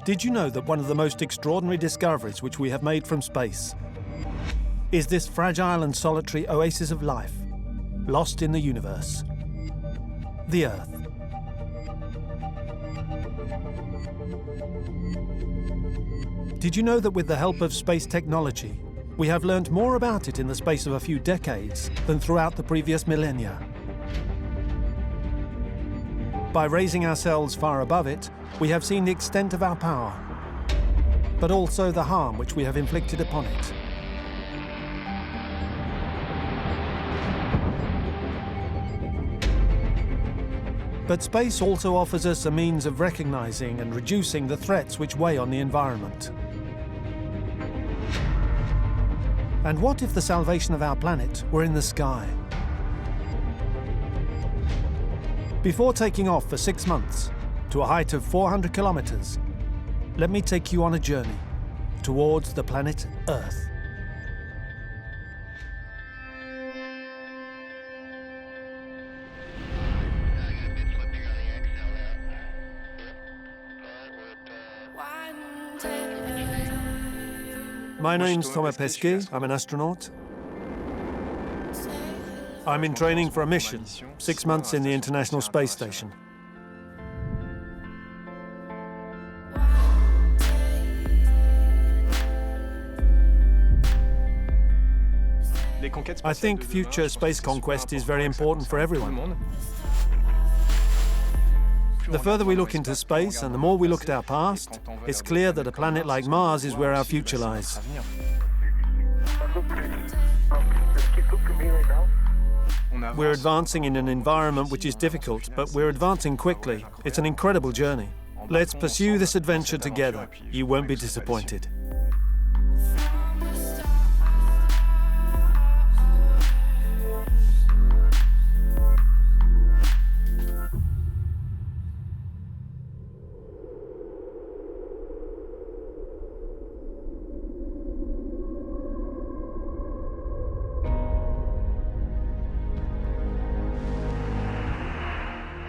Did you know that one of the most extraordinary discoveries which we have made from space is this fragile and solitary oasis of life, lost in the universe, the Earth? Did you know that with the help of space technology, we have learned more about it in the space of a few decades than throughout the previous millennia? By raising ourselves far above it, we have seen the extent of our power, but also the harm which we have inflicted upon it. But space also offers us a means of recognizing and reducing the threats which weigh on the environment. And what if the salvation of our planet were in the sky? Before taking off for 6 months, to a height of 400 kilometers, let me take you on a journey towards the planet Earth. My name's Thomas Pesquet. I'm an astronaut. I'm in training for a mission, 6 months in the International Space Station. I think future space conquest is very important for everyone. The further we look into space and the more we look at our past, it's clear that a planet like Mars is where our future lies. We're advancing in an environment which is difficult, but we're advancing quickly. It's an incredible journey. Let's pursue this adventure together. You won't be disappointed.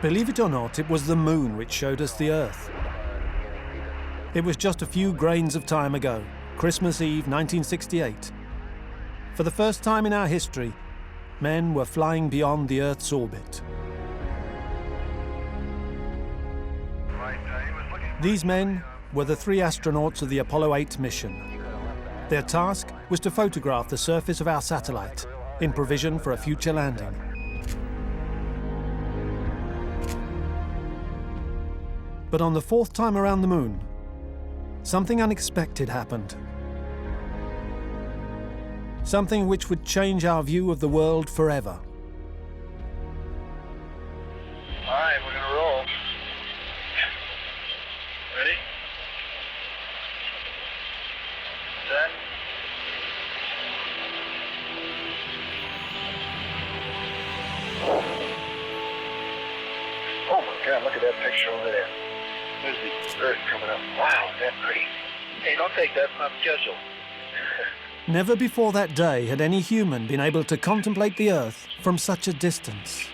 Believe it or not, it was the moon which showed us the Earth. It was just a few grains of time ago, Christmas Eve 1968. For the first time in our history, men were flying beyond the Earth's orbit. These men were the 3 astronauts of the Apollo 8 mission. Their task was to photograph the surface of our satellite in provision for a future landing. But on the 4th time around the moon, something unexpected happened. Something which would change our view of the world forever. All right, we're gonna roll. Ready? Set. Oh my God, look at that picture over there. There's the Earth coming up. Wow, is that pretty? Hey, don't take that, it's not scheduled. Never before that day had any human been able to contemplate the Earth from such a distance.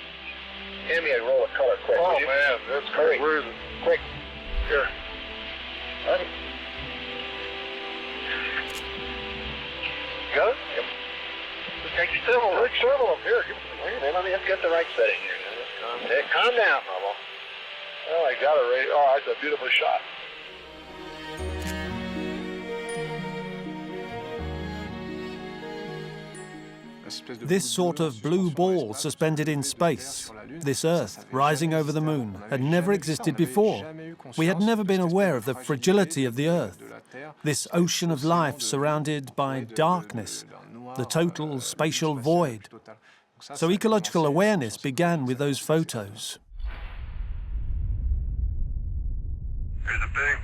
Hand me a roll of color, quick. Oh man, that's great. Where is it? Quick. Here. Ready? Got it? Yep. Take several. Take several of them. Here, wait a minute, let me get the right setting here. Calm down, Bubble. Oh, I got it right. Oh, that's a beautiful shot. This sort of blue ball suspended in space, this Earth rising over the moon, had never existed before. We had never been aware of the fragility of the Earth, this ocean of life surrounded by darkness, the total spatial void. So ecological awareness began with those photos. There's a big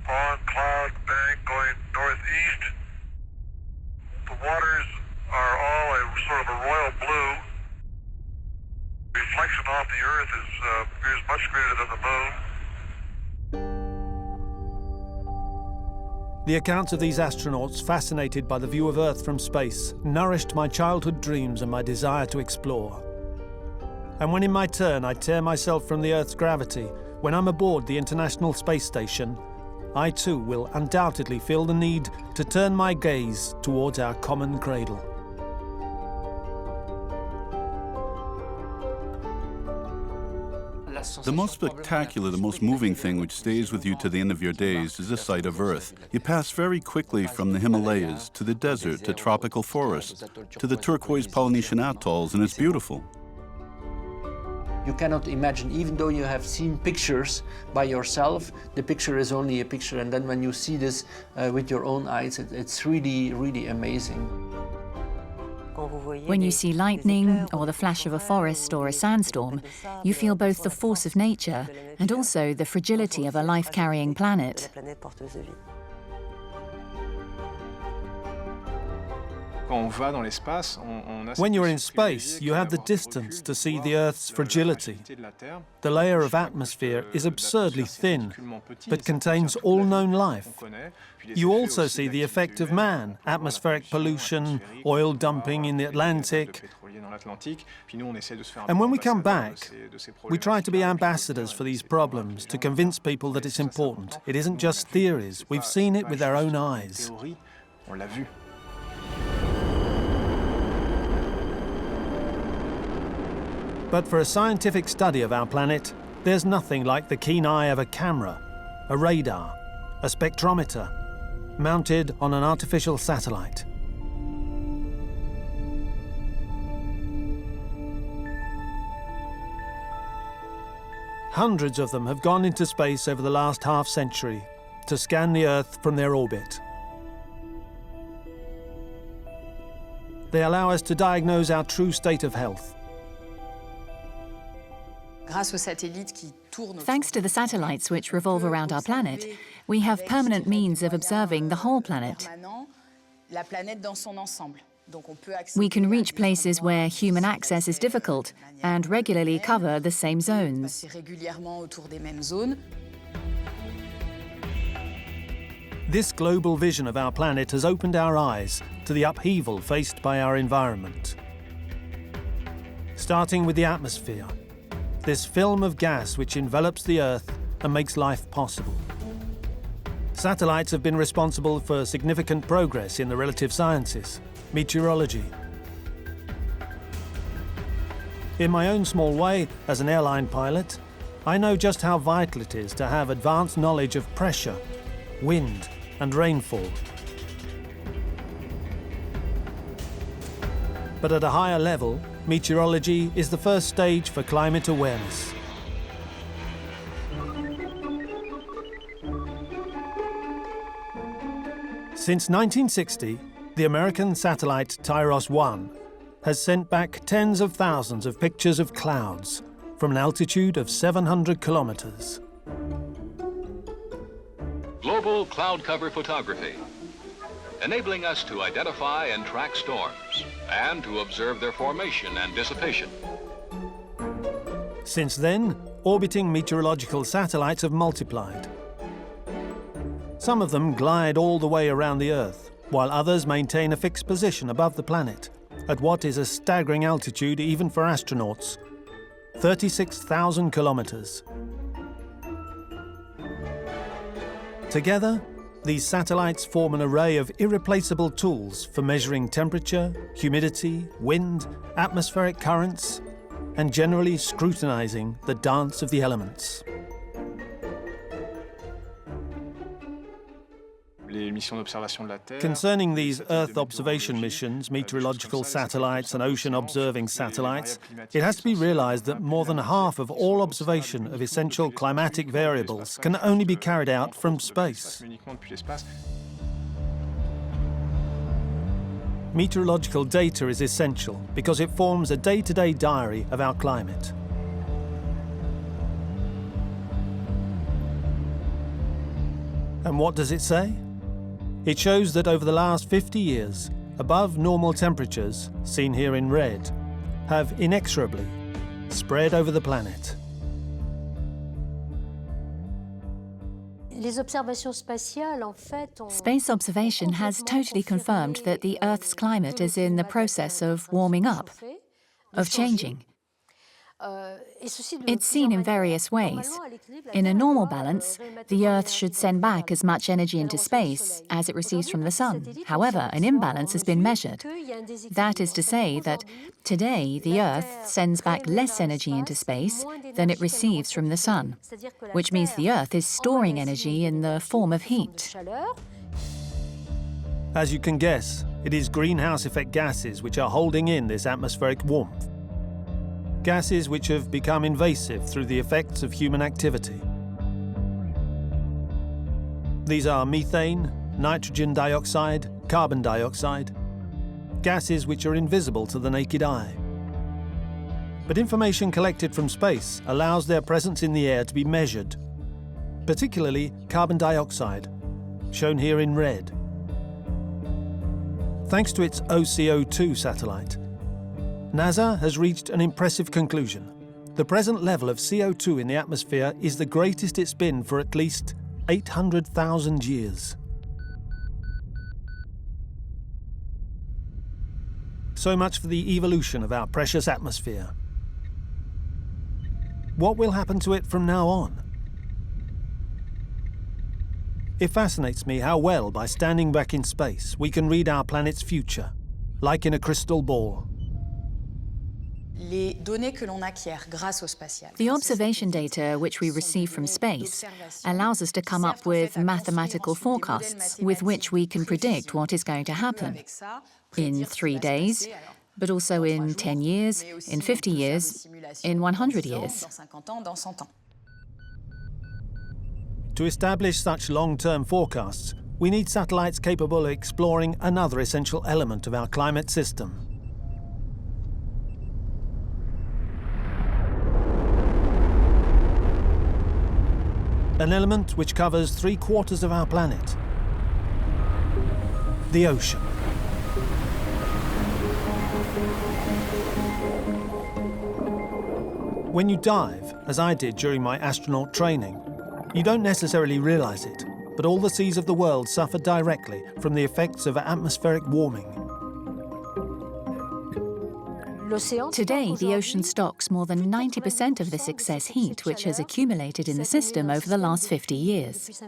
pond cloud bank going northeast. The waters are all a sort of a royal blue. Reflection off the Earth is much greater than the moon. The accounts of these astronauts fascinated by the view of Earth from space nourished my childhood dreams and my desire to explore. And when in my turn I tear myself from the Earth's gravity, when I'm aboard the International Space Station, I too will undoubtedly feel the need to turn my gaze towards our common cradle. The most spectacular, the most moving thing which stays with you to the end of your days is the sight of Earth. You pass very quickly from the Himalayas to the desert to tropical forests to the turquoise Polynesian atolls, and it's beautiful. You cannot imagine, even though you have seen pictures by yourself, the picture is only a picture, and then when you see this with your own eyes, it's really, really amazing. When you see lightning or the flash of a forest or a sandstorm, you feel both the force of nature and also the fragility of a life-carrying planet. When you're in space, you have the distance to see the Earth's fragility. The layer of atmosphere is absurdly thin, but contains all known life. You also see the effect of man, atmospheric pollution, oil dumping in the Atlantic. And when we come back, we try to be ambassadors for these problems, to convince people that it's important. It isn't just theories. We've seen it with our own eyes. But for a scientific study of our planet, there's nothing like the keen eye of a camera, a radar, a spectrometer, mounted on an artificial satellite. Hundreds of them have gone into space over the last half-century to scan the Earth from their orbit. They allow us to diagnose our true state of health. Thanks to the satellites which revolve around our planet, we have permanent means of observing the whole planet. We can reach places where human access is difficult and regularly cover the same zones. This global vision of our planet has opened our eyes to the upheaval faced by our environment. Starting with the atmosphere, this film of gas which envelops the Earth and makes life possible. Satellites have been responsible for significant progress in the relative sciences, meteorology. In my own small way, as an airline pilot, I know just how vital it is to have advanced knowledge of pressure, wind, and rainfall. But at a higher level, meteorology is the first stage for climate awareness. Since 1960, the American satellite TIROS-1 has sent back tens of thousands of pictures of clouds from an altitude of 700 kilometers. Global cloud cover photography, enabling us to identify and track storms and to observe their formation and dissipation. Since then, orbiting meteorological satellites have multiplied. Some of them glide all the way around the Earth, while others maintain a fixed position above the planet, at what is a staggering altitude even for astronauts, 36,000 kilometers. Together, these satellites form an array of irreplaceable tools for measuring temperature, humidity, wind, atmospheric currents, and generally scrutinizing the dance of the elements. Concerning these Earth observation missions, meteorological satellites and ocean-observing satellites, it has to be realized that more than half of all observation of essential climatic variables can only be carried out from space. Meteorological data is essential because it forms a day-to-day diary of our climate. And what does it say? It shows that over the last 50 years, above normal temperatures, seen here in red, have inexorably spread over the planet. Space observation has totally confirmed that the Earth's climate is in the process of warming up, of changing. It's seen in various ways. In a normal balance, the Earth should send back as much energy into space as it receives from the Sun. However, an imbalance has been measured. That is to say that today the Earth sends back less energy into space than it receives from the Sun, which means the Earth is storing energy in the form of heat. As you can guess, it is greenhouse effect gases which are holding in this atmospheric warmth. Gases which have become invasive through the effects of human activity. These are methane, nitrogen dioxide, carbon dioxide, gases which are invisible to the naked eye. But information collected from space allows their presence in the air to be measured, particularly carbon dioxide, shown here in red. Thanks to its OCO2 satellite, NASA has reached an impressive conclusion. The present level of CO2 in the atmosphere is the greatest it's been for at least 800,000 years. So much for the evolution of our precious atmosphere. What will happen to it from now on? It fascinates me how well, by standing back in space, we can read our planet's future, like in a crystal ball. The observation data which we receive from space allows us to come up with mathematical forecasts with which we can predict what is going to happen in 3 days, but also in 10 years, in 50 years, in 100 years. To establish such long-term forecasts, we need satellites capable of exploring another essential element of our climate system. An element which covers 3/4 of our planet. The ocean. When you dive, as I did during my astronaut training, you don't necessarily realize it, but all the seas of the world suffer directly from the effects of atmospheric warming. Today, the ocean stocks more than 90% of this excess heat which has accumulated in the system over the last 50 years.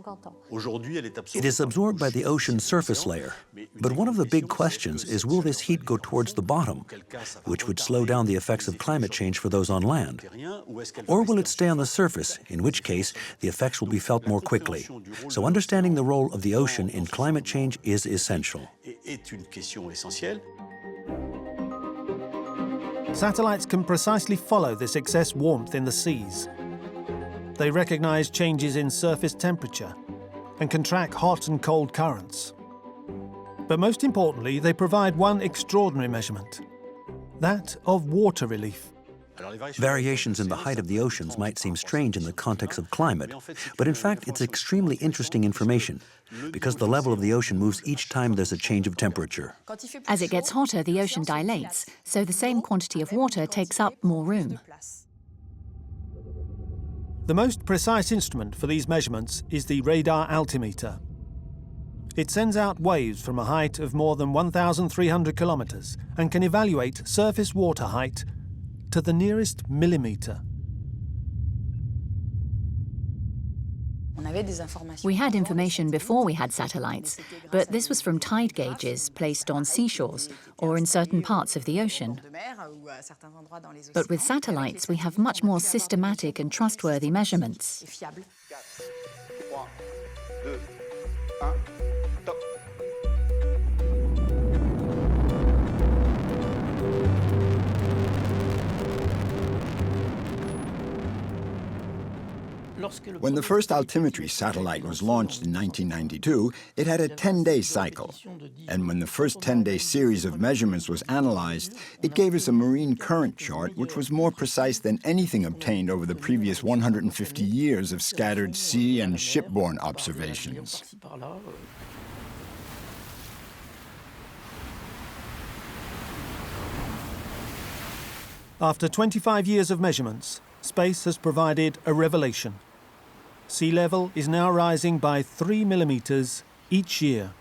It is absorbed by the ocean's surface layer. But one of the big questions is, will this heat go towards the bottom, which would slow down the effects of climate change for those on land? Or will it stay on the surface, in which case the effects will be felt more quickly? So understanding the role of the ocean in climate change is essential. Satellites can precisely follow this excess warmth in the seas. They recognize changes in surface temperature and can track hot and cold currents. But most importantly, they provide one extraordinary measurement, that of water relief. Variations in the height of the oceans might seem strange in the context of climate, but in fact it's extremely interesting information, because the level of the ocean moves each time there's a change of temperature. As it gets hotter, the ocean dilates, so the same quantity of water takes up more room. The most precise instrument for these measurements is the radar altimeter. It sends out waves from a height of more than 1,300 kilometers and can evaluate surface water height to the nearest millimeter. We had information before we had satellites, but this was from tide gauges placed on seashores or in certain parts of the ocean. But with satellites, we have much more systematic and trustworthy measurements. When the first altimetry satellite was launched in 1992, it had a 10-day cycle. And when the first 10-day series of measurements was analyzed, it gave us a marine current chart which was more precise than anything obtained over the previous 150 years of scattered sea and shipborne observations. After 25 years of measurements, space has provided a revelation. Sea level is now rising by 3 millimeters each year.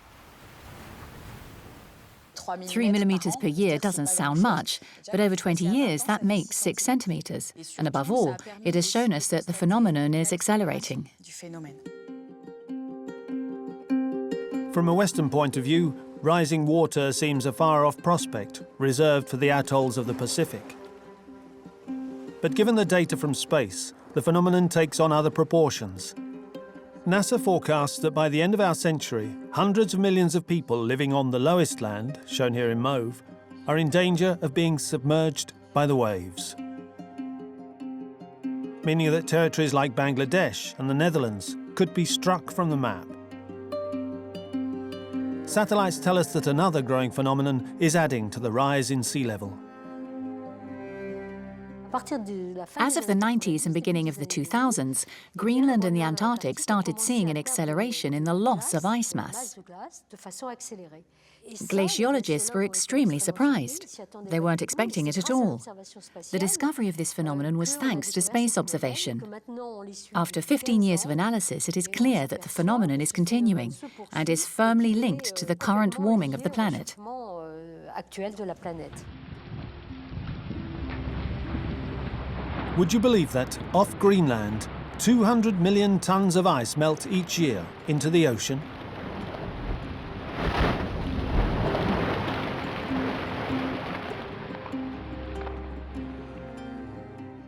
3 millimeters per year doesn't sound much, but over 20 years that makes 6 centimeters. And above all, it has shown us that the phenomenon is accelerating. From a Western point of view, rising water seems a far-off prospect, reserved for the atolls of the Pacific. But given the data from space, the phenomenon takes on other proportions. NASA forecasts that by the end of our century, hundreds of millions of people living on the lowest land, shown here in mauve, are in danger of being submerged by the waves. Meaning that territories like Bangladesh and the Netherlands could be struck from the map. Satellites tell us that another growing phenomenon is adding to the rise in sea level. As of the 90s and beginning of the 2000s, Greenland and the Antarctic started seeing an acceleration in the loss of ice mass. Glaciologists were extremely surprised. They weren't expecting it at all. The discovery of this phenomenon was thanks to space observation. After 15 years of analysis, it is clear that the phenomenon is continuing and is firmly linked to the current warming of the planet. Would you believe that, off Greenland, 200 million tons of ice melt each year into the ocean?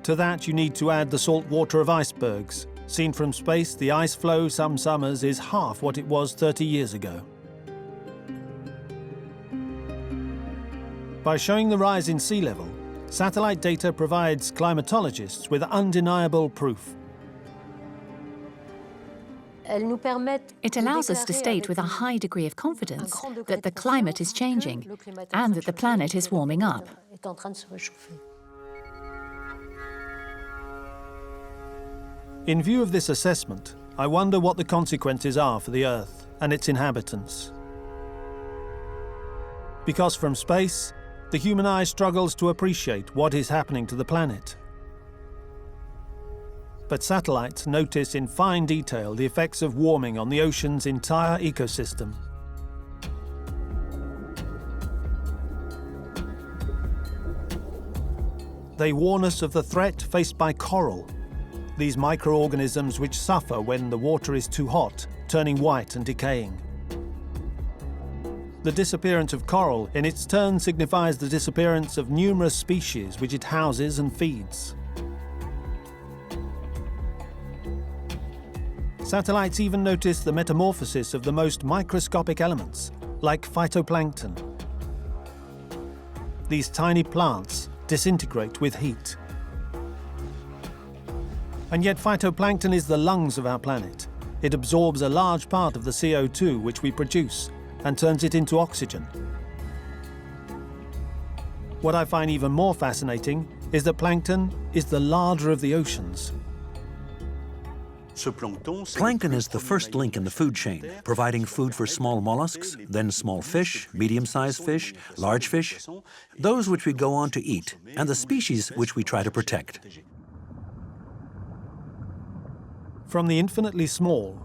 To that, you need to add the salt water of icebergs. Seen from space, the ice flow some summers is half what it was 30 years ago. By showing the rise in sea level, satellite data provides climatologists with undeniable proof. It allows us to state with a high degree of confidence that the climate is changing and that the planet is warming up. In view of this assessment, I wonder what the consequences are for the Earth and its inhabitants. Because from space, the human eye struggles to appreciate what is happening to the planet. But satellites notice in fine detail the effects of warming on the ocean's entire ecosystem. They warn us of the threat faced by coral, these microorganisms which suffer when the water is too hot, turning white and decaying. The disappearance of coral, in its turn, signifies the disappearance of numerous species which it houses and feeds. Satellites even notice the metamorphosis of the most microscopic elements, like phytoplankton. These tiny plants disintegrate with heat. And yet phytoplankton is the lungs of our planet. It absorbs a large part of the CO2 which we produce and turns it into oxygen. What I find even more fascinating is that plankton is the larder of the oceans. Plankton is the first link in the food chain, providing food for small mollusks, then small fish, medium-sized fish, large fish, those which we go on to eat, and the species which we try to protect. From the infinitely small,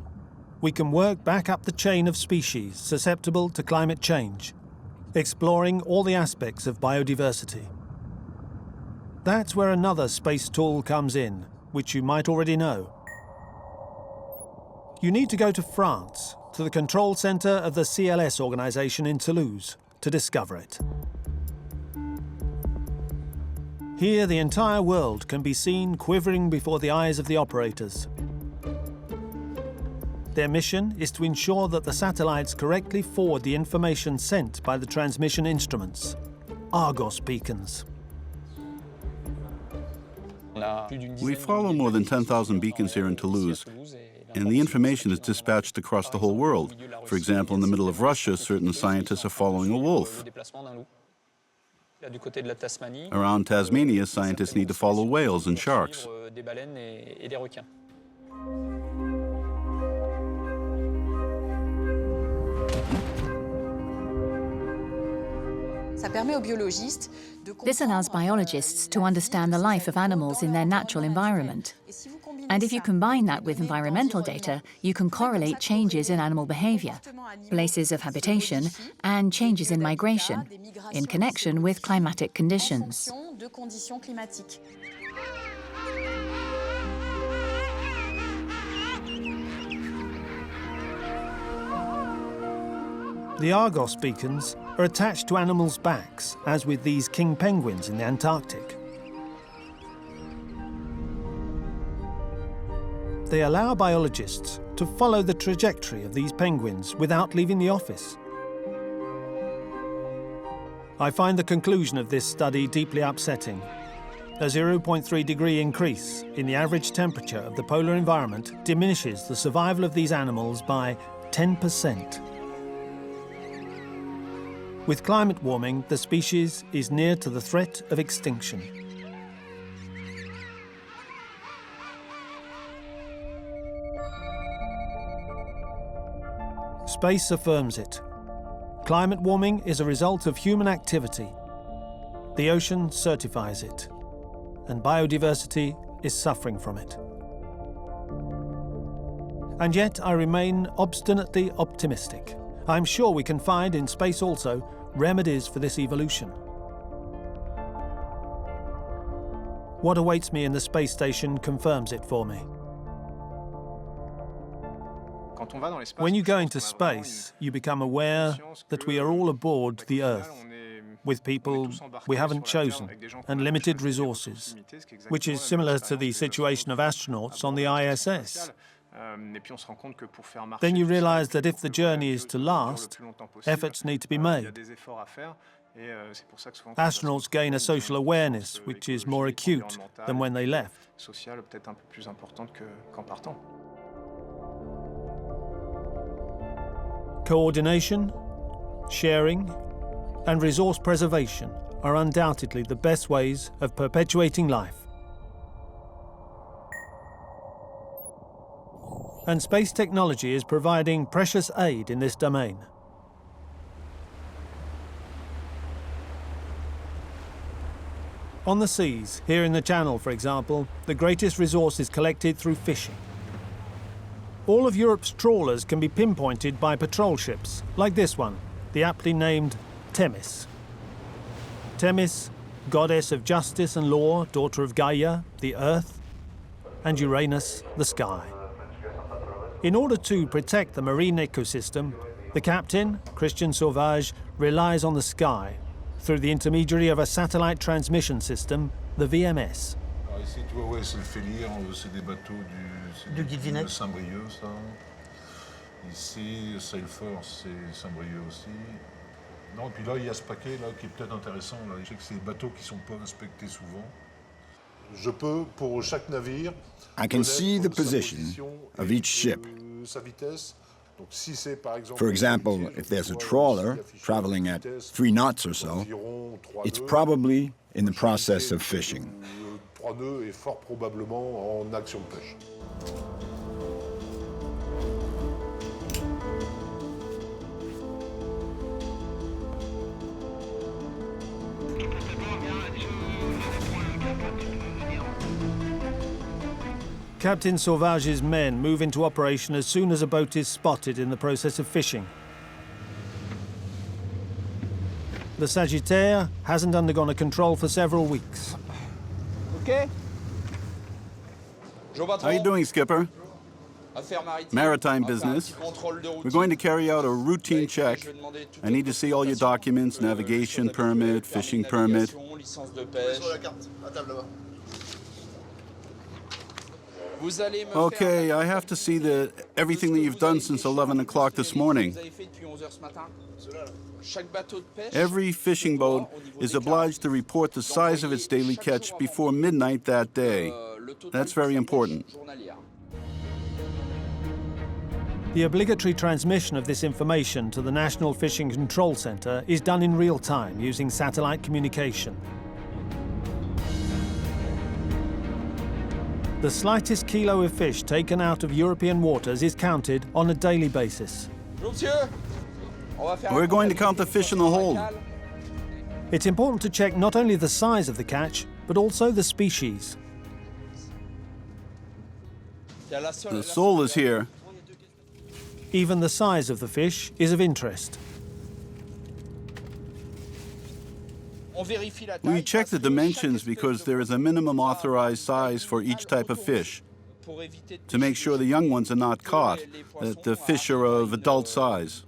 we can work back up the chain of species susceptible to climate change, exploring all the aspects of biodiversity. That's where another space tool comes in, which you might already know. You need to go to France, to the control center of the CLS organization in Toulouse, to discover it. Here, the entire world can be seen quivering before the eyes of the operators. Their mission is to ensure that the satellites correctly forward the information sent by the transmission instruments, Argos beacons. We follow more than 10,000 beacons here in Toulouse, and the information is dispatched across the whole world. For example, in the middle of Russia, certain scientists are following a wolf. Around Tasmania, scientists need to follow whales and sharks. This allows biologists to understand the life of animals in their natural environment. And if you combine that with environmental data, you can correlate changes in animal behavior, places of habitation, and changes in migration, in connection with climatic conditions. The Argos beacons are attached to animals' backs, as with these king penguins in the Antarctic. They allow biologists to follow the trajectory of these penguins without leaving the office. I find the conclusion of this study deeply upsetting. A 0.3 degree increase in the average temperature of the polar environment diminishes the survival of these animals by 10%. With climate warming, the species is near to the threat of extinction. Space affirms it. Climate warming is a result of human activity. The ocean certifies it, and biodiversity is suffering from it. And yet I remain obstinately optimistic. I'm sure we can find in space also remedies for this evolution. What awaits me in the space station confirms it for me. When you go into space, you become aware that we are all aboard the Earth, with people we haven't chosen and limited resources, which is similar to the situation of astronauts on the ISS. Then you realize that if the journey is to last, efforts need to be made. Astronauts gain a social awareness which is more acute than when they left. Coordination, sharing, and resource preservation are undoubtedly the best ways of perpetuating life. And space technology is providing precious aid in this domain. On the seas, here in the Channel, for example, the greatest resource is collected through fishing. All of Europe's trawlers can be pinpointed by patrol ships, like this one, the aptly named Themis. Themis, goddess of justice and law, daughter of Gaia, the earth, and Uranus, the sky. In order to protect the marine ecosystem, the captain, Christian Sauvage, relies on the sky through the intermediary of a satellite transmission system, the VMS. Ici, tu vois, ouais, c'est le Félire, c'est des bateaux de Saint-Brieuc, ça. Ici, Sailfort, c'est Saint-Brieuc aussi. Non, et puis là, il y a ce paquet là qui est peut-être intéressant. Là. Je sais que c'est des bateaux qui ne sont pas inspectés souvent. Je peux, pour chaque navire, I can see the position of each ship. sa vitesse. Donc, si c'est, par exemple, For example, if there's a trawler traveling at 3 knots or so, it's probably in the process of fishing. 3 nœuds et fort probablement en action de pêche. Captain Sauvage's men move into operation as soon as a boat is spotted in the process of fishing. The Sagittaire hasn't undergone a control for several weeks. Okay. How are you doing, Skipper? Maritime business. We're going to carry out a routine check. I need to see all your documents, navigation permit, fishing permit. Okay, I have to see everything that you've done since 11 o'clock this morning. Every fishing boat is obliged to report the size of its daily catch before midnight that day. That's very important. The obligatory transmission of this information to the National Fishing Control Centre is done in real time using satellite communication. The slightest kilo of fish taken out of European waters is counted on a daily basis. We're going to count the fish in the hold. It's important to check not only the size of the catch, but also the species. The sole is here. Even the size of the fish is of interest. We check the dimensions because there is a minimum authorized size for each type of fish, to make sure the young ones are not caught, that the fish are of adult size.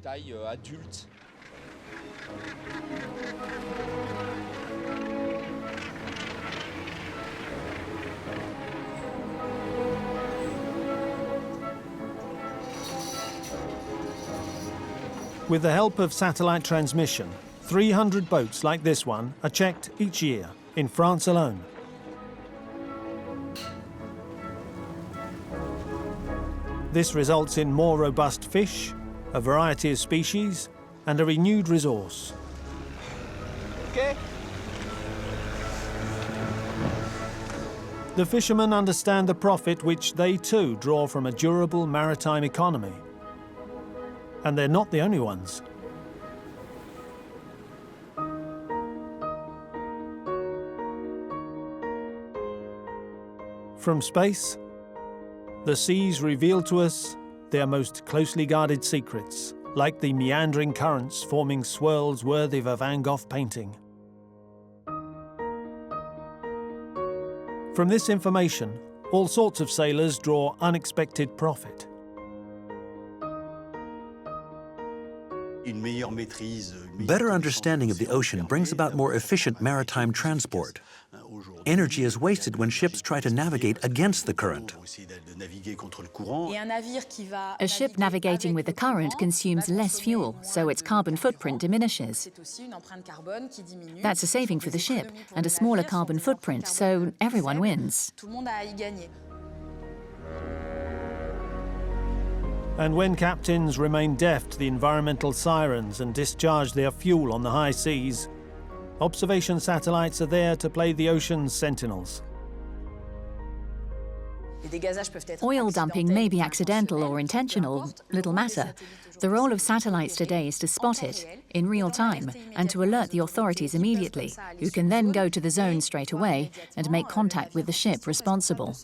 With the help of satellite transmission, 300 boats like this one are checked each year in France alone. This results in more robust fish, a variety of species, and a renewed resource. Okay. The fishermen understand the profit which they too draw from a durable maritime economy. And they're not the only ones. From space, the seas reveal to us their most closely guarded secrets, like the meandering currents forming swirls worthy of a Van Gogh painting. From this information, all sorts of sailors draw unexpected profit. Better understanding of the ocean brings about more efficient maritime transport. Energy is wasted when ships try to navigate against the current. A ship navigating with the current consumes less fuel, so its carbon footprint diminishes. That's a saving for the ship, and a smaller carbon footprint, so everyone wins. And when captains remain deaf to the environmental sirens and discharge their fuel on the high seas, observation satellites are there to play the ocean's sentinels. Oil dumping may be accidental or intentional, little matter. The role of satellites today is to spot it in real time and to alert the authorities immediately, who can then go to the zone straight away and make contact with the ship responsible.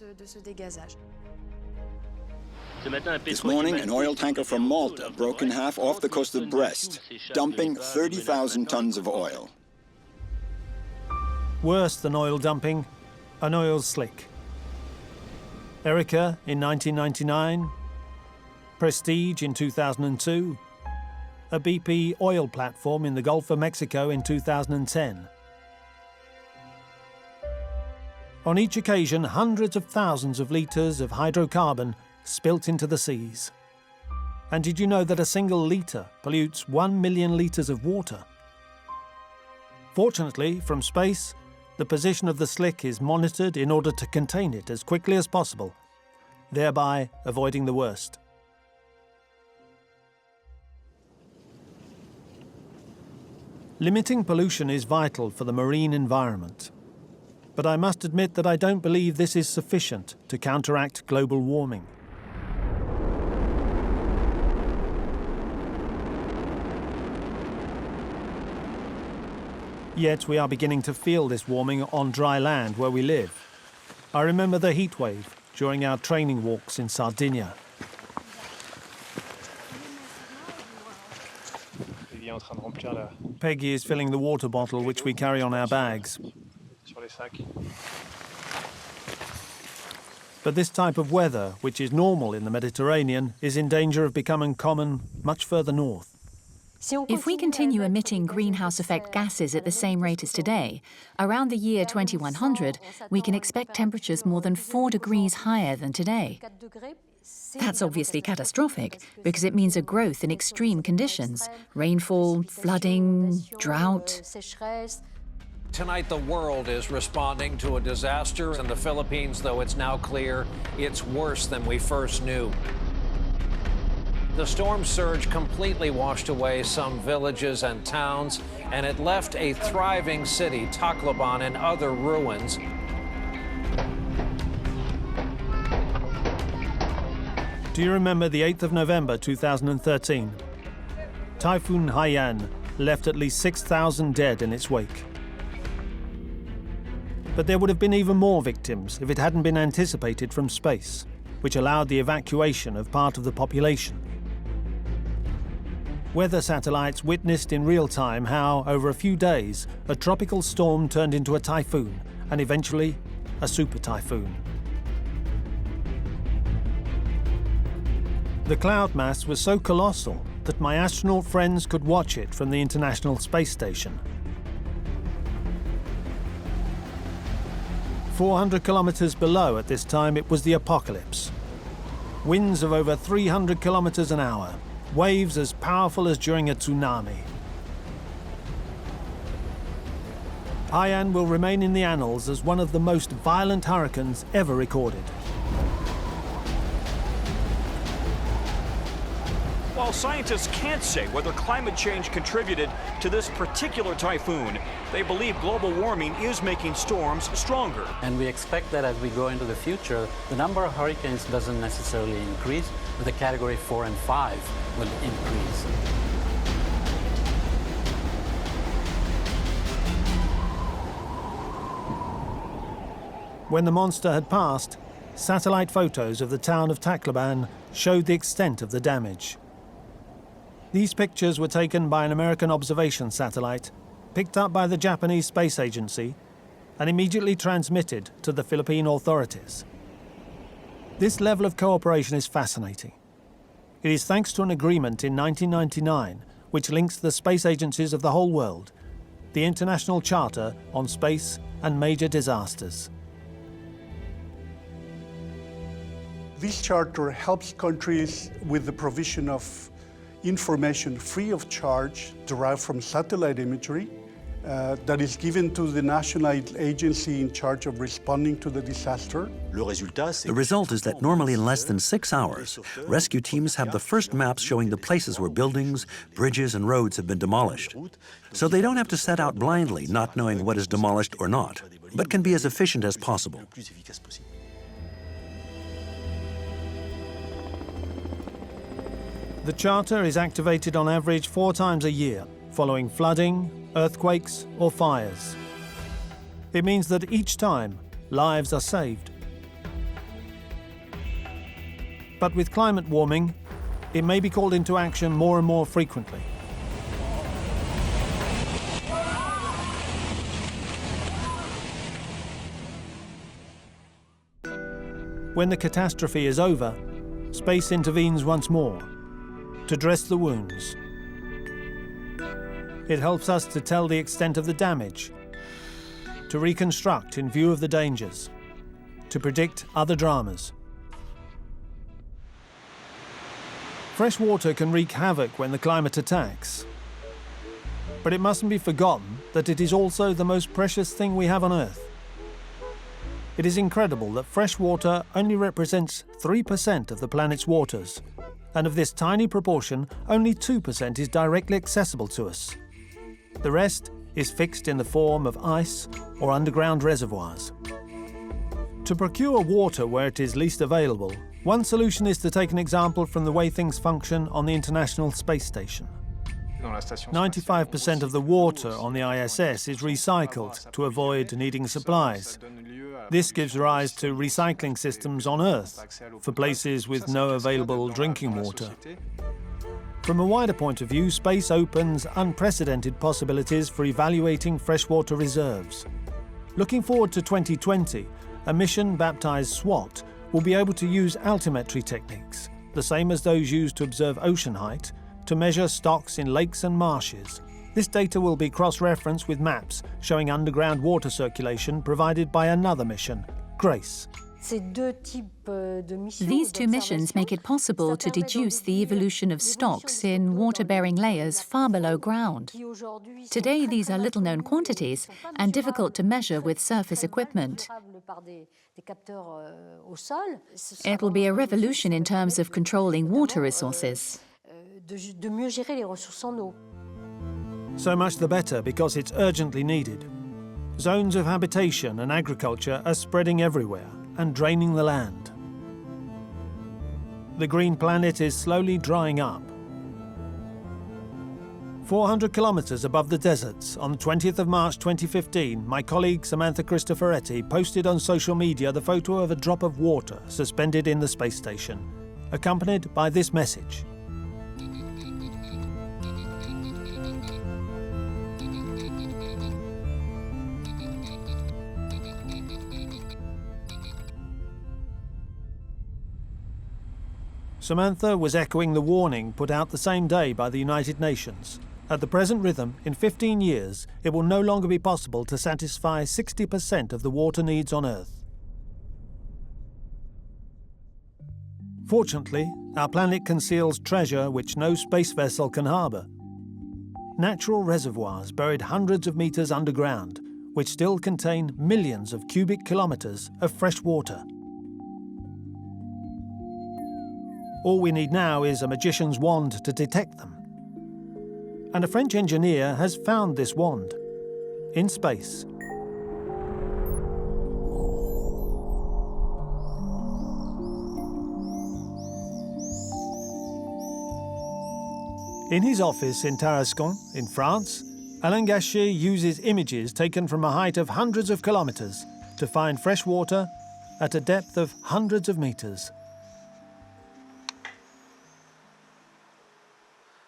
This morning, an oil tanker from Malta broke in half off the coast of Brest, dumping 30,000 tons of oil. Worse than oil dumping, an oil slick. Erika in 1999, Prestige in 2002, a BP oil platform in the Gulf of Mexico in 2010. On each occasion, hundreds of thousands of litres of hydrocarbon spilt into the seas. And did you know that a single litre pollutes 1 million litres of water? Fortunately, from space, the position of the slick is monitored in order to contain it as quickly as possible, thereby avoiding the worst. Limiting pollution is vital for the marine environment. But I must admit that I don't believe this is sufficient to counteract global warming. Yet we are beginning to feel this warming on dry land where we live. I remember the heat wave during our training walks in Sardinia. Peggy is filling the water bottle which we carry on our bags. But this type of weather, which is normal in the Mediterranean, is in danger of becoming common much further north. If we continue emitting greenhouse effect gases at the same rate as today, around the year 2100, we can expect temperatures more than 4 degrees higher than today. That's obviously catastrophic, because it means a growth in extreme conditions: rainfall, flooding, drought. Tonight, the world is responding to a disaster in the Philippines, though it's now clear it's worse than we first knew. The storm surge completely washed away some villages and towns, and it left a thriving city, Tacloban, in utter ruins. Do you remember the 8th of November 2013? Typhoon Haiyan left at least 6,000 dead in its wake. But there would have been even more victims if it hadn't been anticipated from space. which allowed the evacuation of part of the population. Weather satellites witnessed in real time how, over a few days, a tropical storm turned into a typhoon, and eventually a super typhoon. The cloud mass was so colossal that my astronaut friends could watch it from the International Space Station. 400 kilometers below at this time, it was the apocalypse. Winds of over 300 kilometers an hour, waves as powerful as during a tsunami. Haiyan will remain in the annals as one of the most violent hurricanes ever recorded. While scientists can't say whether climate change contributed to this particular typhoon, they believe global warming is making storms stronger. And we expect that as we go into the future, the number of hurricanes doesn't necessarily increase, but the category 4 and 5 will increase. When the monster had passed, satellite photos of the town of Tacloban showed the extent of the damage. These pictures were taken by an American observation satellite, picked up by the Japanese Space Agency, and immediately transmitted to the Philippine authorities. This level of cooperation is fascinating. It is thanks to an agreement in 1999 which links the space agencies of the whole world, the International Charter on Space and Major Disasters. This charter helps countries with the provision of information free of charge derived from satellite imagery that is given to the national agency in charge of responding to the disaster. The result is that normally in less than 6 hours, rescue teams have the first maps showing the places where buildings, bridges, and roads have been demolished. So they don't have to set out blindly, not knowing what is demolished or not, but can be as efficient as possible. The charter is activated on average 4 times a year, following flooding, earthquakes, or fires. It means that each time, lives are saved. But with climate warming, it may be called into action more and more frequently. When the catastrophe is over, space intervenes once more to dress the wounds. It helps us to tell the extent of the damage, to reconstruct in view of the dangers, to predict other dramas. Fresh water can wreak havoc when the climate attacks. But it mustn't be forgotten that it is also the most precious thing we have on Earth. It is incredible that fresh water only represents 3% of the planet's waters, and of this tiny proportion, only 2% is directly accessible to us. The rest is fixed in the form of ice or underground reservoirs. To procure water where it is least available, one solution is to take an example from the way things function on the International Space Station. 95% of the water on the ISS is recycled to avoid needing supplies. This gives rise to recycling systems on Earth for places with no available drinking water. From a wider point of view, space opens unprecedented possibilities for evaluating freshwater reserves. Looking forward to 2020, a mission baptized SWAT will be able to use altimetry techniques, the same as those used to observe ocean height, to measure stocks in lakes and marshes. This data will be cross-referenced with maps showing underground water circulation provided by another mission, GRACE. These 2 missions make it possible to deduce the evolution of stocks in water-bearing layers far below ground. Today, these are little-known quantities and difficult to measure with surface equipment. It will be a revolution in terms of controlling water resources. So much the better, because it's urgently needed. Zones of habitation and agriculture are spreading everywhere and draining the land. The green planet is slowly drying up. 400 kilometers above the deserts, on the 20th of March 2015, my colleague Samantha Cristoforetti posted on social media the photo of a drop of water suspended in the space station, accompanied by this message. Samantha was echoing the warning put out the same day by the United Nations. At the present rhythm, in 15 years, it will no longer be possible to satisfy 60% of the water needs on Earth. Fortunately, our planet conceals treasure which no space vessel can harbour. Natural reservoirs buried hundreds of meters underground, which still contain millions of cubic kilometers of fresh water. All we need now is a magician's wand to detect them. And a French engineer has found this wand in space. In his office in Tarascon, in France, Alain Gachet uses images taken from a height of hundreds of kilometers to find fresh water at a depth of hundreds of meters.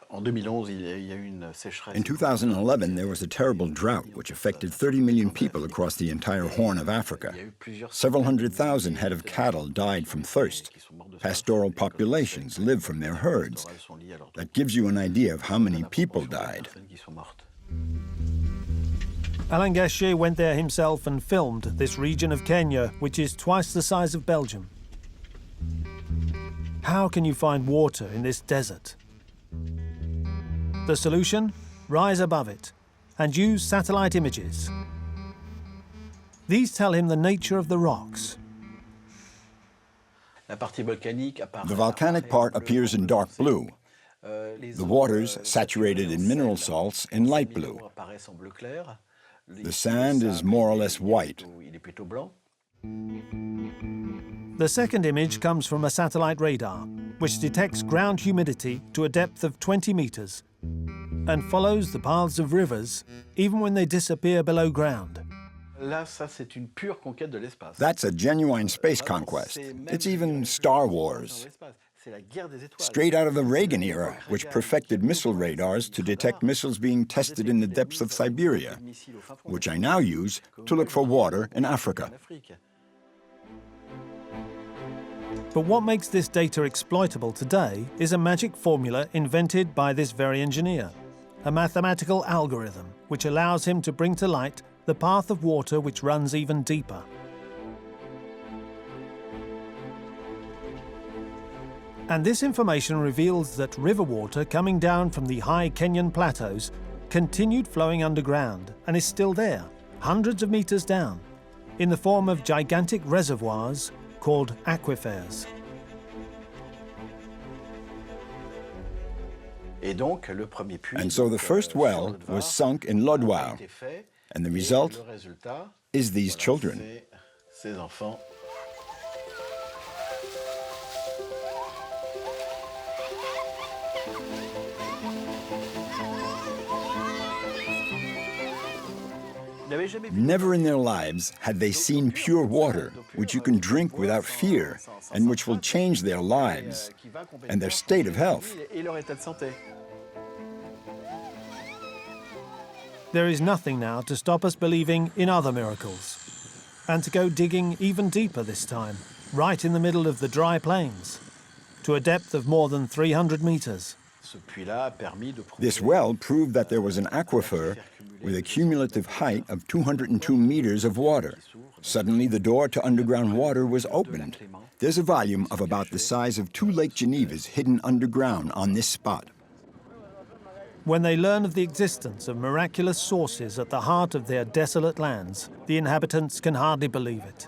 In 2011, there was a terrible drought which affected 30 million people across the entire Horn of Africa. Several 100,000 head of cattle died from thirst. Pastoral populations live from their herds. That gives you an idea of how many people died. Alain Gachet went there himself and filmed this region of Kenya, which is twice the size of Belgium. How can you find water in this desert? The solution? Rise above it and use satellite images. These tell him the nature of the rocks. The volcanic part appears in dark blue. The waters, saturated in mineral salts, in light blue. The sand is more or less white. The second image comes from a satellite radar, which detects ground humidity to a depth of 20 meters and follows the paths of rivers even when they disappear below ground. That's a genuine space conquest. It's even Star Wars. Straight out of the Reagan era, which perfected missile radars to detect missiles being tested in the depths of Siberia, which I now use to look for water in Africa. But what makes this data exploitable today is a magic formula invented by this very engineer, a mathematical algorithm which allows him to bring to light the path of water which runs even deeper. And this information reveals that river water coming down from the high Kenyan plateaus continued flowing underground and is still there, hundreds of meters down, in the form of gigantic reservoirs called aquifers. And so the first well was sunk in Lodwar, and the result is these children. Never in their lives had they seen pure water, which you can drink without fear, and which will change their lives and their state of health. There is nothing now to stop us believing in other miracles, and to go digging even deeper this time, right in the middle of the dry plains, to a depth of more than 300 meters. This well proved that there was an aquifer with a cumulative height of 202 meters of water. Suddenly, the door to underground water was opened. There's a volume of about the size of 2 Lake Genevas hidden underground on this spot. When they learn of the existence of miraculous sources at the heart of their desolate lands, the inhabitants can hardly believe it.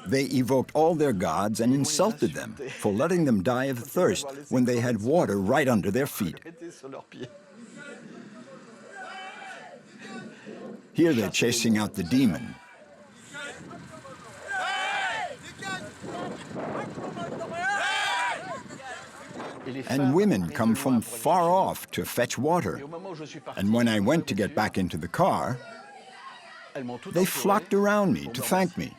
They evoked all their gods and insulted them for letting them die of thirst when they had water right under their feet. Here they're chasing out the demon. And women come from far off to fetch water. And when I went to get back into the car, they flocked around me to thank me.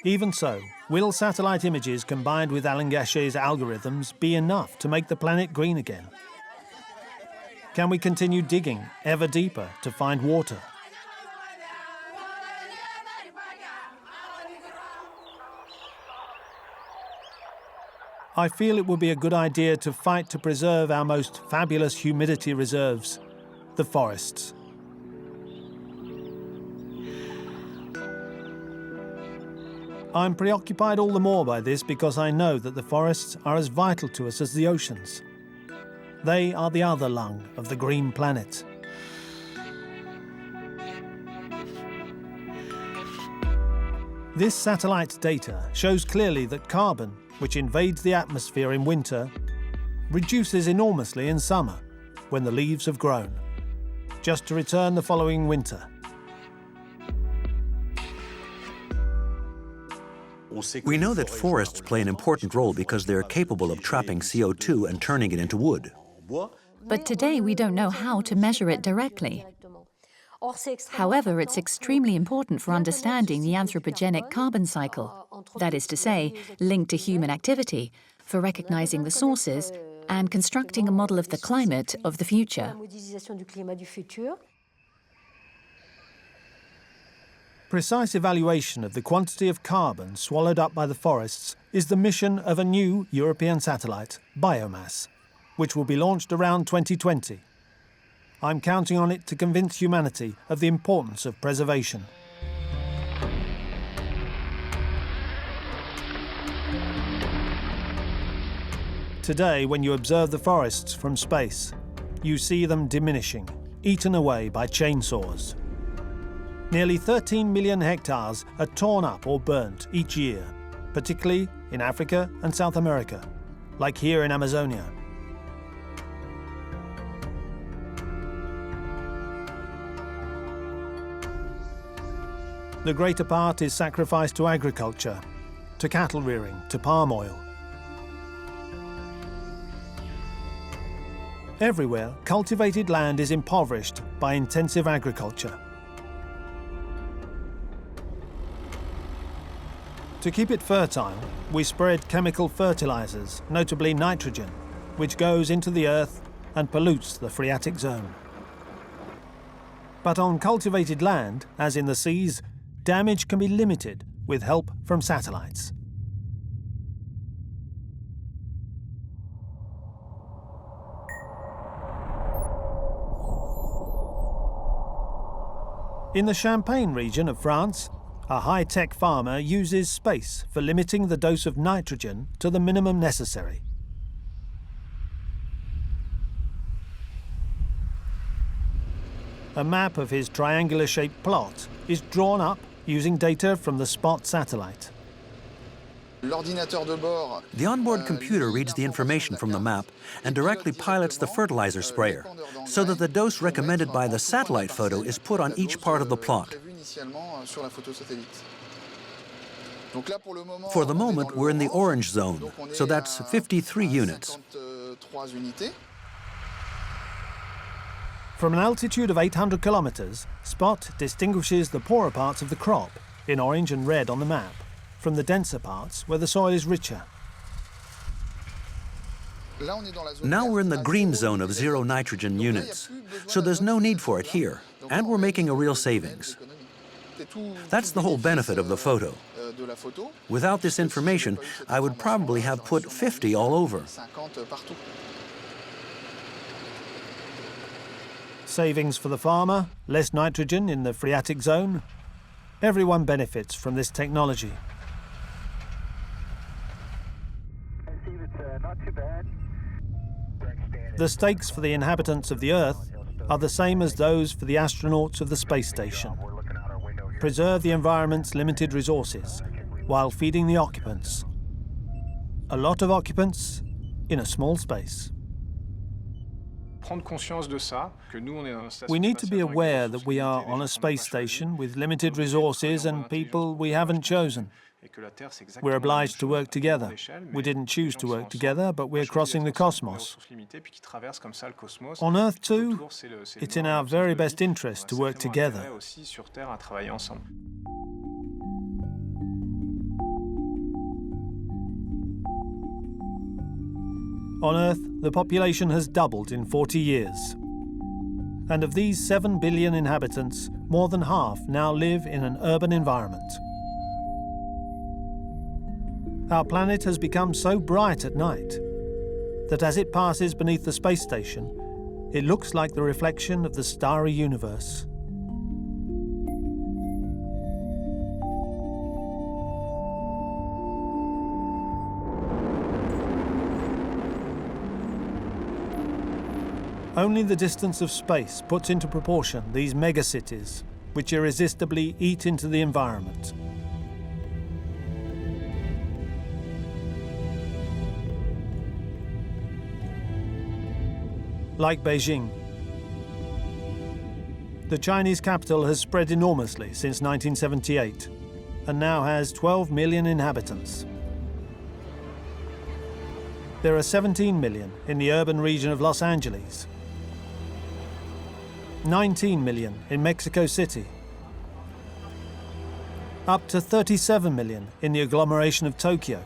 Even so, will satellite images combined with Alain Gachet's algorithms be enough to make the planet green again? Can we continue digging ever deeper to find water? I feel it would be a good idea to fight to preserve our most fabulous humidity reserves, the forests. I'm preoccupied all the more by this because I know that the forests are as vital to us as the oceans. They are the other lung of the green planet. This satellite data shows clearly that carbon, which invades the atmosphere in winter, reduces enormously in summer, when the leaves have grown, just to return the following winter. We know that forests play an important role because they're capable of trapping CO2 and turning it into wood. But today we don't know how to measure it directly. However, it's extremely important for understanding the anthropogenic carbon cycle, that is to say, linked to human activity, for recognizing the sources and constructing a model of the climate of the future. Precise evaluation of the quantity of carbon swallowed up by the forests is the mission of a new European satellite, Biomass, which will be launched around 2020. I'm counting on it to convince humanity of the importance of preservation. Today, when you observe the forests from space, you see them diminishing, eaten away by chainsaws. Nearly 13 million hectares are torn up or burnt each year, particularly in Africa and South America, like here in Amazonia. The greater part is sacrificed to agriculture, to cattle rearing, to palm oil. Everywhere, cultivated land is impoverished by intensive agriculture. To keep it fertile, we spread chemical fertilizers, notably nitrogen, which goes into the earth and pollutes the phreatic zone. But on cultivated land, as in the seas, damage can be limited with help from satellites. In the Champagne region of France, a high-tech farmer uses space for limiting the dose of nitrogen to the minimum necessary. A map of his triangular-shaped plot is drawn up using data from the SPOT satellite. The onboard computer reads the information from the map and directly pilots the fertilizer sprayer, so that the dose recommended by the satellite photo is put on each part of the plot. For the moment, we're in the orange zone, so that's 53 units. From an altitude of 800 kilometers, SPOT distinguishes the poorer parts of the crop, in orange and red on the map, from the denser parts where the soil is richer. Now we're in the green zone of 0 nitrogen units, so there's no need for it here, and we're making a real savings. That's the whole benefit of the photo. Without this information, I would probably have put 50 all over. Savings for the farmer, less nitrogen in the phreatic zone. Everyone benefits from this technology. The stakes for the inhabitants of the Earth are the same as those for the astronauts of the space station. Preserve the environment's limited resources while feeding the occupants. A lot of occupants in a small space. We need to be aware that we are on a space station with limited resources and people we haven't chosen. We're obliged to work together. We didn't choose to work together, but we're crossing the cosmos. On Earth too, it's in our very best interest to work together. On Earth, the population has doubled in 40 years. And of these 7 billion inhabitants, more than half now live in an urban environment. Our planet has become so bright at night that as it passes beneath the space station, it looks like the reflection of the starry universe. Only the distance of space puts into proportion these megacities, which irresistibly eat into the environment. Like Beijing, the Chinese capital has spread enormously since 1978 and now has 12 million inhabitants. There are 17 million in the urban region of Los Angeles, 19 million in Mexico City, up to 37 million in the agglomeration of Tokyo.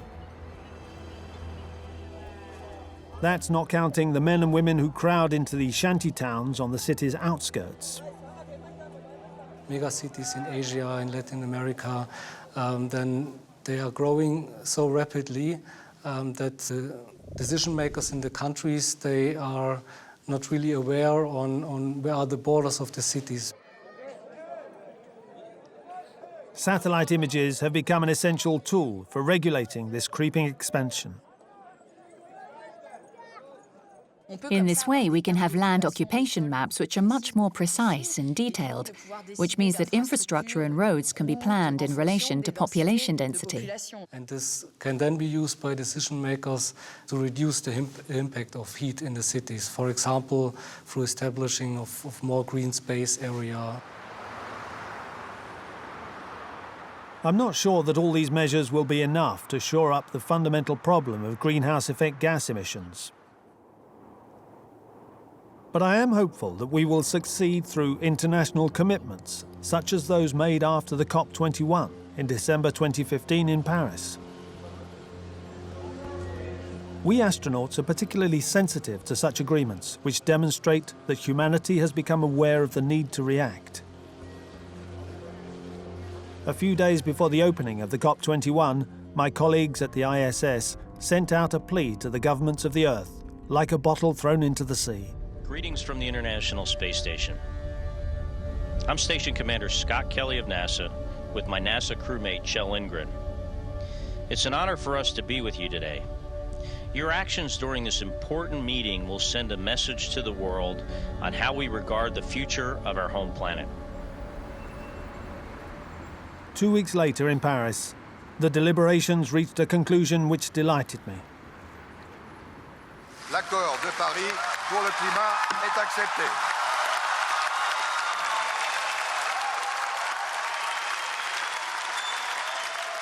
That's not counting the men and women who crowd into the shanty towns on the city's outskirts. Megacities in Asia and Latin America, then they are growing so rapidly that the decision makers in the countries, they are not really aware on where are the borders of the cities. Satellite images have become an essential tool for regulating this creeping expansion. In this way, we can have land occupation maps which are much more precise and detailed, which means that infrastructure and roads can be planned in relation to population density. And this can then be used by decision makers to reduce the impact of heat in the cities, for example, through establishing of more green space area. I'm not sure that all these measures will be enough to shore up the fundamental problem of greenhouse effect gas emissions. But I am hopeful that we will succeed through international commitments, such as those made after the COP21 in December 2015 in Paris. We astronauts are particularly sensitive to such agreements, which demonstrate that humanity has become aware of the need to react. A few days before the opening of the COP21, my colleagues at the ISS sent out a plea to the governments of the Earth, like a bottle thrown into the sea. Greetings from the International Space Station. I'm Station Commander Scott Kelly of NASA with my NASA crewmate Kjell Lindgren. It's an honor for us to be with you today. Your actions during this important meeting will send a message to the world on how we regard the future of our home planet. 2 weeks later in Paris, the deliberations reached a conclusion which delighted me. L'accord de Paris pour le climat est accepté.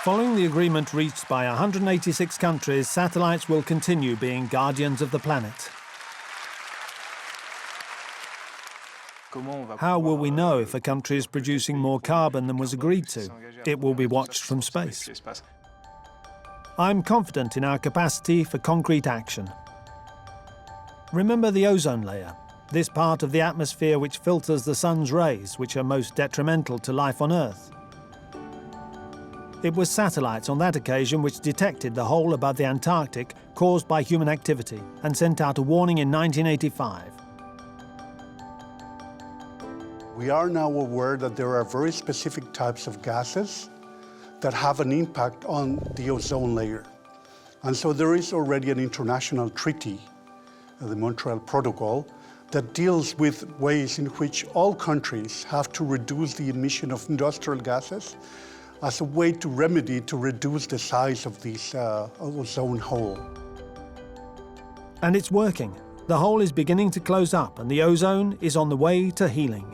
Following the agreement reached by 186 countries, satellites will continue being guardians of the planet. How will we know if a country is producing more carbon than was agreed to? It will be watched from space. I'm confident in our capacity for concrete action. Remember the ozone layer, this part of the atmosphere which filters the sun's rays, which are most detrimental to life on Earth. It was satellites on that occasion which detected the hole above the Antarctic caused by human activity and sent out a warning in 1985. We are now aware that there are very specific types of gases that have an impact on the ozone layer. And so there is already an international treaty, the Montreal Protocol, that deals with ways in which all countries have to reduce the emission of industrial gases as a way to remedy, to reduce the size of this ozone hole. And it's working. The hole is beginning to close up and the ozone is on the way to healing.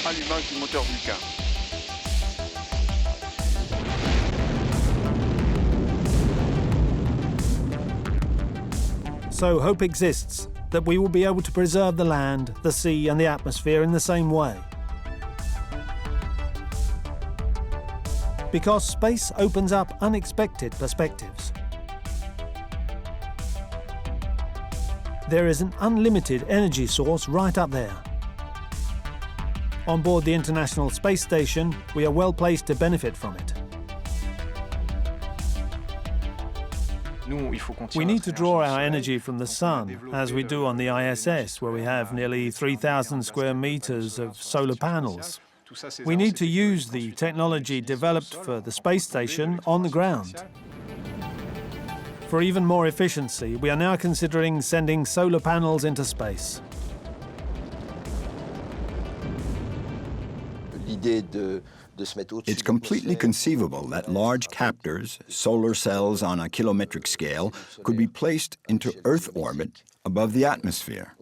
Allumage du moteur Vulcain. So hope exists that we will be able to preserve the land, the sea and the atmosphere in the same way. Because space opens up unexpected perspectives. There is an unlimited energy source right up there. On board the International Space Station, we are well placed to benefit from it. We need to draw our energy from the sun, as we do on the ISS, where we have nearly 3,000 square meters of solar panels. We need to use the technology developed for the space station on the ground. For even more efficiency, we are now considering sending solar panels into space. It's completely conceivable that large captors, solar cells on a kilometric scale, could be placed into Earth orbit above the atmosphere.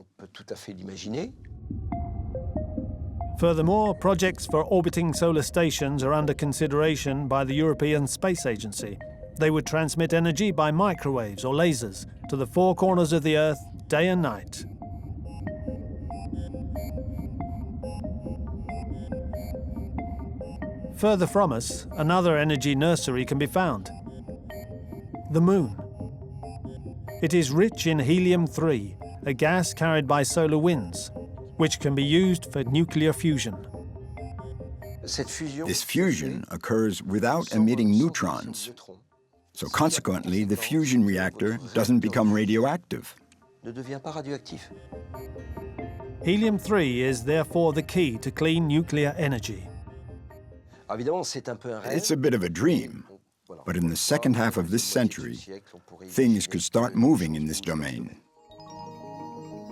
Furthermore, projects for orbiting solar stations are under consideration by the European Space Agency. They would transmit energy by microwaves or lasers to the four corners of the Earth, day and night. Further from us, another energy nursery can be found: the Moon. It is rich in helium-3, a gas carried by solar winds, which can be used for nuclear fusion. This fusion occurs without emitting neutrons, so consequently the fusion reactor doesn't become radioactive. Helium-3 is therefore the key to clean nuclear energy. It's a bit of a dream, but in the second half of this century, things could start moving in this domain.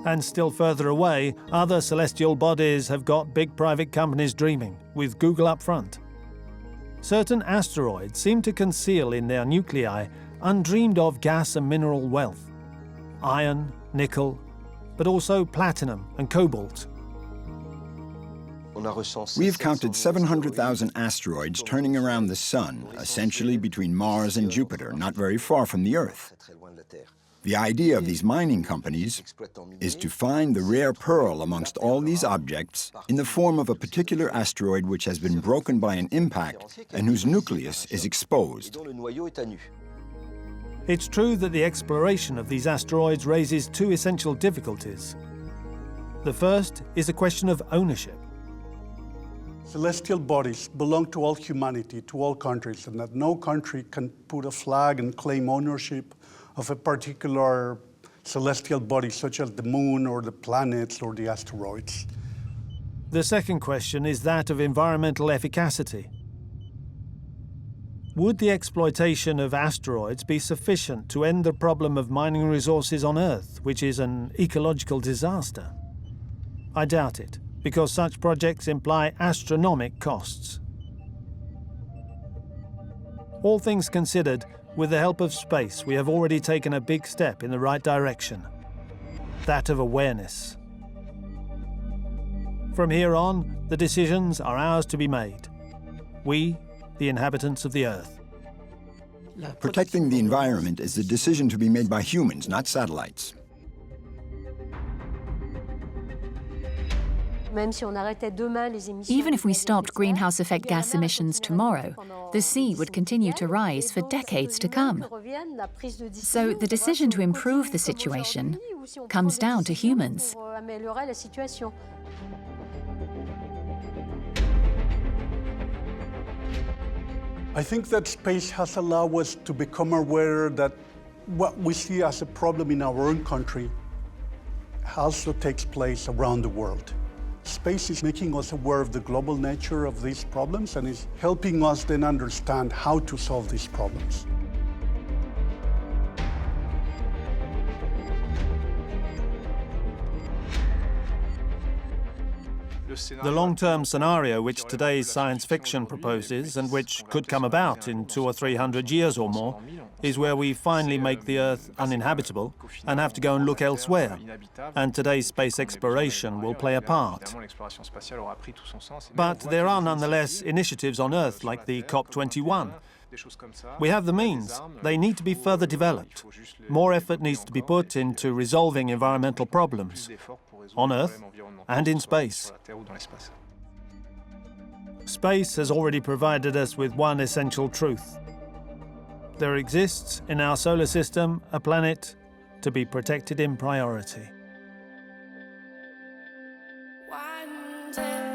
And still further away, other celestial bodies have got big private companies dreaming, with Google up front. Certain asteroids seem to conceal in their nuclei undreamed of gas and mineral wealth: iron, nickel, but also platinum and cobalt. We've counted 700,000 asteroids turning around the Sun, essentially between Mars and Jupiter, not very far from the Earth. The idea of these mining companies is to find the rare pearl amongst all these objects in the form of a particular asteroid which has been broken by an impact and whose nucleus is exposed. It's true that the exploration of these asteroids raises two essential difficulties. The first is a question of ownership. Celestial bodies belong to all humanity, to all countries, and that no country can put a flag and claim ownership of a particular celestial body, such as the moon or the planets or the asteroids. The second question is that of environmental efficacy. Would the exploitation of asteroids be sufficient to end the problem of mining resources on Earth, which is an ecological disaster? I doubt it, because such projects imply astronomical costs. All things considered, with the help of space, we have already taken a big step in the right direction, that of awareness. From here on, the decisions are ours to be made. We, the inhabitants of the Earth. Protecting the environment is a decision to be made by humans, not satellites. Even if we stopped greenhouse effect gas emissions tomorrow, the sea would continue to rise for decades to come. So the decision to improve the situation comes down to humans. I think that space has allowed us to become aware that what we see as a problem in our own country also takes place around the world. Space is making us aware of the global nature of these problems and is helping us then understand how to solve these problems. The long-term scenario which today's science fiction proposes, and which could come about in 200 or 300 years or more, is where we finally make the Earth uninhabitable and have to go and look elsewhere. And today's space exploration will play a part. But there are nonetheless initiatives on Earth like the COP21. We have the means. They need to be further developed. More effort needs to be put into resolving environmental problems on Earth and in space. Space has already provided us with one essential truth. There exists in our solar system a planet to be protected in priority. One day.